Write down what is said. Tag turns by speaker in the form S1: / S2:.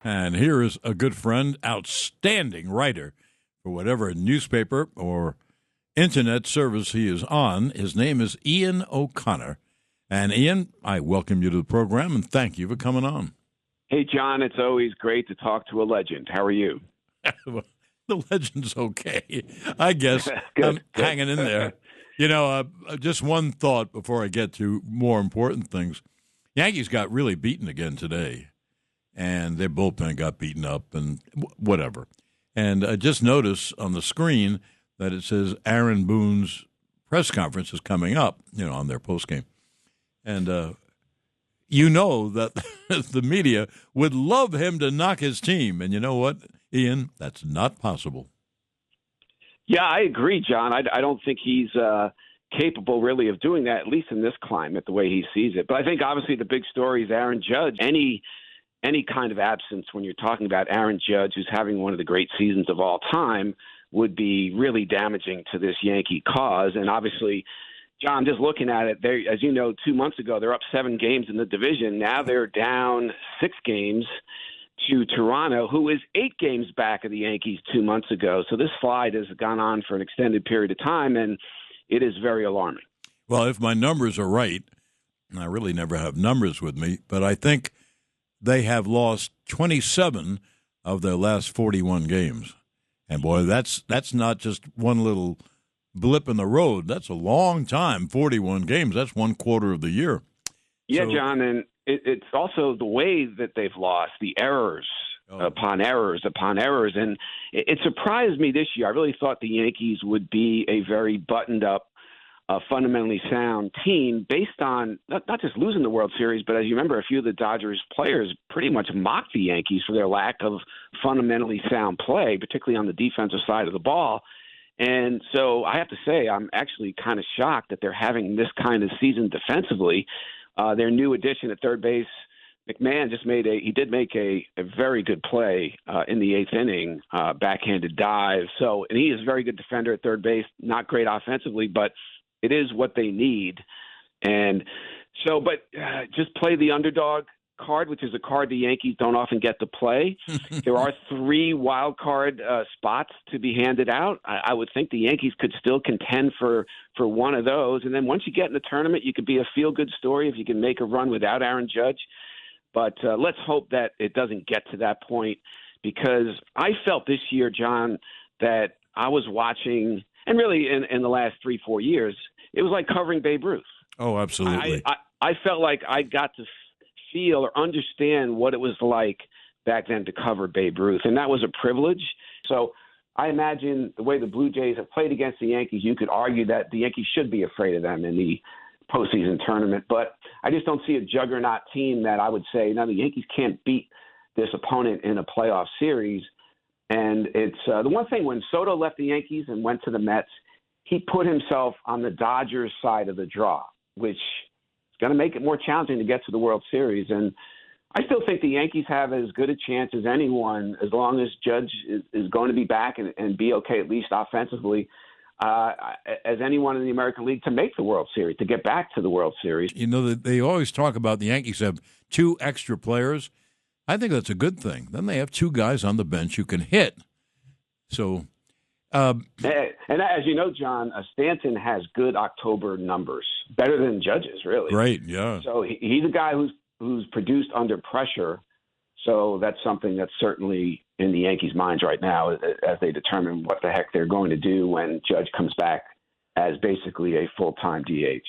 S1: And here is a good friend, outstanding writer for whatever newspaper or internet service he is on. His name is Ian O'Connor. And Ian, I welcome you to the program and thank you for coming on.
S2: Hey, John, it's always great to talk to a legend. How are you?
S1: The legend's okay, I guess.
S2: Good.
S1: Hanging in there. You know, just one thought before I get to more important things. Yankees got really beaten again today, and their bullpen got beaten up and whatever. And I just noticed on the screen that it says Aaron Boone's press conference is coming up, on their postgame. And you know that the media would love him to knock his team. And you know what, Ian? That's not possible.
S2: Yeah, I agree, John. I don't think he's capable really of doing that, at least in this climate, the way he sees it. But I think obviously the big story is Aaron Judge. Any kind of absence when you're talking about Aaron Judge, who's having one of the great seasons of all time, would be really damaging to this Yankee cause. And obviously, John, just looking at it, they, as you know, 2 months ago, they're up 7 games in the division. Now they're down 6 games to Toronto, who is 8 games back of the Yankees 2 months ago. So this slide has gone on for an extended period of time, and it is very alarming.
S1: Well, if my numbers are right, and I really never have numbers with me, but I think they have lost 27 of their last 41 games. And, boy, that's not just one little blip in the road. That's a long time, 41 games. That's 1/4 of the year.
S2: Yeah, so, John, and it's also the way that they've lost, the errors upon errors upon errors. And it surprised me this year. I really thought the Yankees would be a very buttoned-up, fundamentally sound team based on not just losing the World Series, but as you remember, a few of the Dodgers players pretty much mocked the Yankees for their lack of fundamentally sound play, particularly on the defensive side of the ball. And so I have to say I'm actually kind of shocked that they're having this kind of season defensively. Their new addition at third base, McMahon, did make a very good play in the 8th inning, backhanded dive. So, and he is a very good defender at third base, not great offensively, but it is what they need. And so, but just play the underdog card, which is a card the Yankees don't often get to play. There are 3 wild card spots to be handed out. I would think the Yankees could still contend for one of those. And then once you get in the tournament, you could be a feel-good story if you can make a run without Aaron Judge. But let's hope that it doesn't get to that point, because I felt this year, John, that I was watching, and really in the last 3-4 years, it was like covering Babe Ruth.
S1: Oh, absolutely.
S2: I felt like I got to feel or understand what it was like back then to cover Babe Ruth, and that was a privilege. So I imagine the way the Blue Jays have played against the Yankees, you could argue that the Yankees should be afraid of them in the postseason tournament. But I just don't see a juggernaut team that I would say, no, the Yankees can't beat this opponent in a playoff series. And it's the one thing, when Soto left the Yankees and went to the Mets, he put himself on the Dodgers side of the draw, which is going to make it more challenging to get to the World Series. And I still think the Yankees have as good a chance as anyone, as long as Judge is going to be back and be okay, at least offensively, as anyone in the American League to make the World Series, to get back to the World Series.
S1: You know, they always talk about the Yankees have 2 extra players. I think that's a good thing. Then they have 2 guys on the bench who can hit. So,
S2: and as you know, John, Stanton has good October numbers, better than Judge's, really.
S1: Right, yeah.
S2: So he's a guy who's produced under pressure. So that's something that's certainly in the Yankees' minds right now as they determine what the heck they're going to do when Judge comes back as basically a full-time DH.